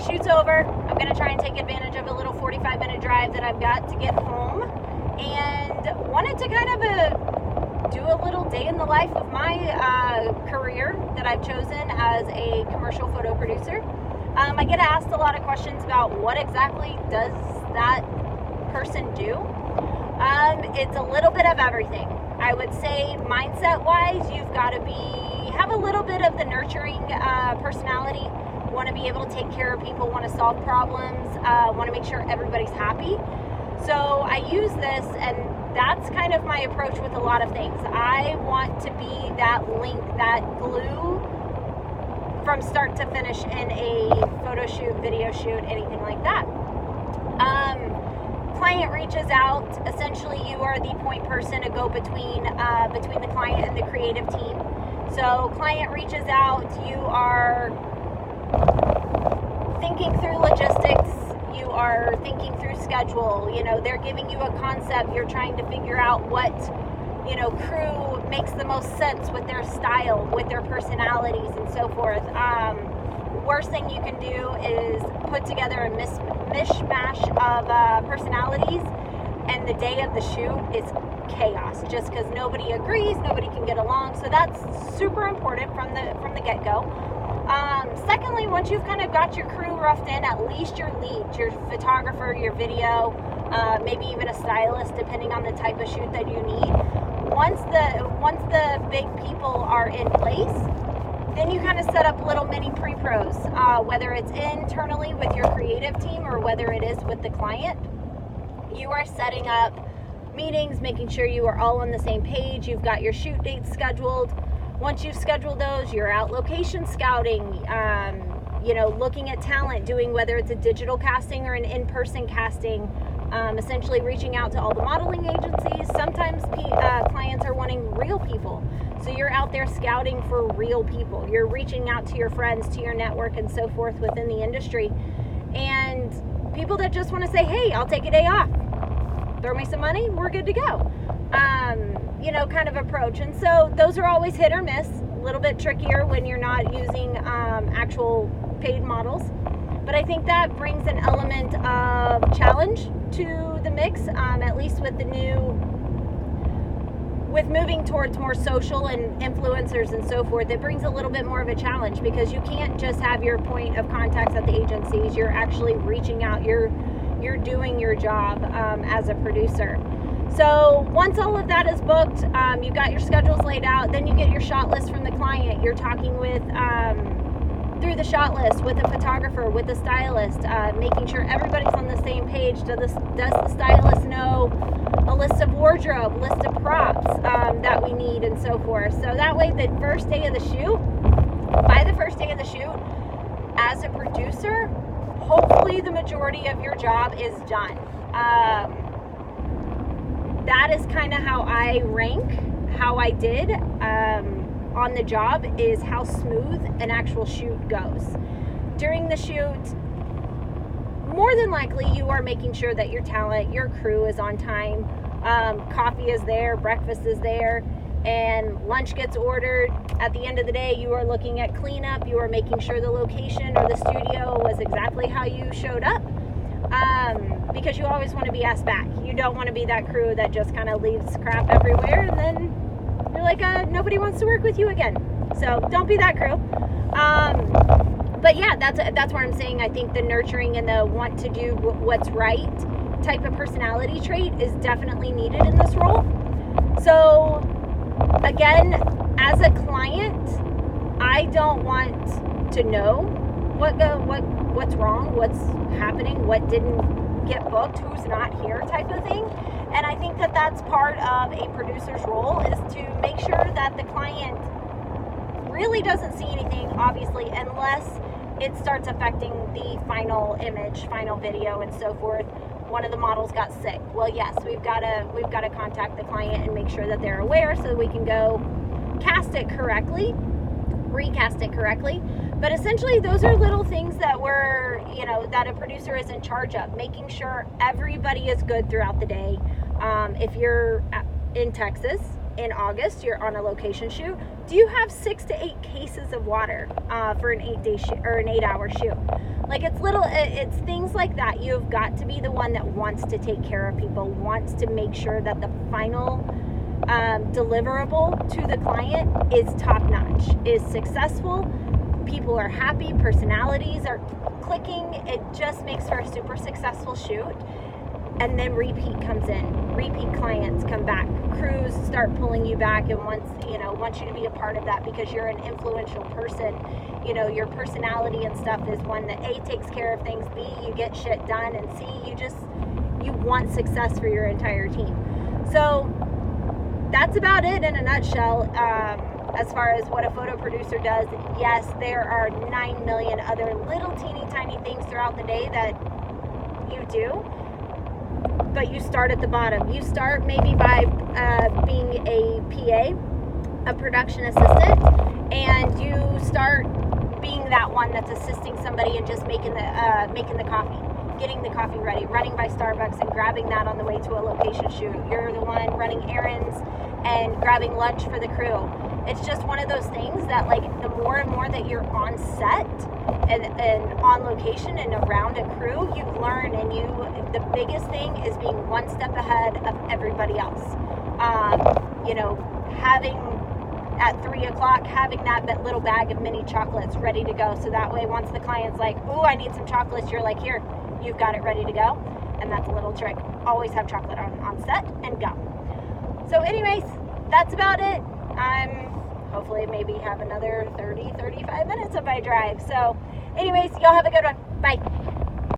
shoot's over. I'm going to try and take advantage of a little 45-minute drive that I've got to get home, and wanted to kind of do a little day in the life of my career that I've chosen as a commercial photo producer. I get asked a lot of questions about what exactly does that person do. It's a little bit of everything. I would say mindset-wise, you've got to have a little bit of the nurturing personality, want to be able to take care of people, want to solve problems, want to make sure everybody's happy. So I use this, and that's kind of my approach with a lot of things. I want to be that link, that glue from start to finish in a photo shoot, video shoot, anything like that. Client reaches out. Essentially, you are the point person to go between the client and the creative team. So client reaches out, you are thinking through logistics, you are thinking through schedule, they're giving you a concept, you're trying to figure out what, crew makes the most sense with their style, with their personalities and so forth. Worst thing you can do is put together a mishmash of personalities, and the day of the shoot is chaos just because nobody agrees, nobody can get along. So that's super important from the get-go. Secondly, once you've kind of got your crew roughed in, at least your lead, your photographer, your video, maybe even a stylist, depending on the type of shoot that you need. Once the big people are in place, then you kind of set up little mini pre-pros, whether it's internally with your creative team or whether it is with the client. You are setting up meetings, making sure you are all on the same page. You've got your shoot dates scheduled. Once you've scheduled those, you're out location scouting, looking at talent, doing whether it's a digital casting or an in-person casting, essentially reaching out to all the modeling agencies. Sometimes clients are wanting real people. So you're out there scouting for real people. You're reaching out to your friends, to your network, and so forth within the industry. And people that just want to say, hey, I'll take a day off. Throw me some money, we're good to go. Kind of approach. And so those are always hit or miss, a little bit trickier when you're not using actual paid models. But I think that brings an element of challenge to the mix, at least with moving towards more social and influencers and so forth. It brings a little bit more of a challenge because you can't just have your point of contacts at the agencies. You're actually reaching out. You're doing your job as a producer. So once all of that is booked, you've got your schedules laid out, then you get your shot list from the client. You're talking with through the shot list with a photographer, with a stylist, making sure everybody's on the same page. Does the stylist know a list of wardrobe, list of props that we need, and so forth. So that way, by the first day of the shoot, as a producer, hopefully the majority of your job is done. That is kind of how I rank, how I did on the job, is how smooth an actual shoot goes. During the shoot, more than likely you are making sure that your talent, your crew is on time. Coffee is there, breakfast is there, and lunch gets ordered. At the end of the day, you are looking at cleanup. You are making sure the location or the studio was exactly how you showed up. Because you always want to be asked back. You don't want to be that crew that just kind of leaves crap everywhere and then you're like, nobody wants to work with you again. So don't be that crew. But yeah, that's where I'm saying I think the nurturing and the want to do what's right type of personality trait is definitely needed in this role. So again, as a client, I don't want to know what's wrong, what's happening, what didn't get booked, who's not here type of thing. And I think that that's part of a producer's role, is to make sure that the client really doesn't see anything, obviously, unless it starts affecting the final image, final video, and so forth. One of the models got sick. Well, yes, we've got to contact the client and make sure that they're aware so we can go cast it correctly, recast it correctly. But essentially, those are little things that that a producer is in charge of, making sure everybody is good throughout the day. If you're in Texas in August, you're on a location shoot, Do you have 6 to 8 cases of water for an 8-day shoot or an 8-hour shoot? Like, it's things like that. You've got to be the one that wants to take care of people, wants to make sure that the final deliverable to the client is top notch, is successful. People are happy, personalities are clicking. It just makes for a super successful shoot. And then repeat comes in. Repeat clients come back. Crews start pulling you back and want you to be a part of that because you're an influential person. You know, your personality and stuff is one that A, takes care of things, B, you get shit done, and C, you want success for your entire team. So that's about it in a nutshell. As far as what a photo producer does, yes, there are 9 million other little teeny tiny things throughout the day that you do. But you start at the bottom. You start maybe by being a PA, a production assistant, and you start being that one that's assisting somebody and just making the coffee, getting the coffee ready, running by Starbucks and grabbing that on the way to a location shoot. You're the one running errands and grabbing lunch for the crew. It's just one of those things that, like, the more and more that you're on set and on location and around a crew, you learn, and the biggest thing is being one step ahead of everybody else. Having at 3 o'clock, having that little bag of mini chocolates ready to go. So that way, once the client's like, ooh, I need some chocolates, you're like, here, you've got it ready to go. And that's a little trick. Always have chocolate on set and go. So anyways, that's about it. Hopefully maybe have another 30, 35 minutes of my drive. So anyways, y'all have a good one. Bye.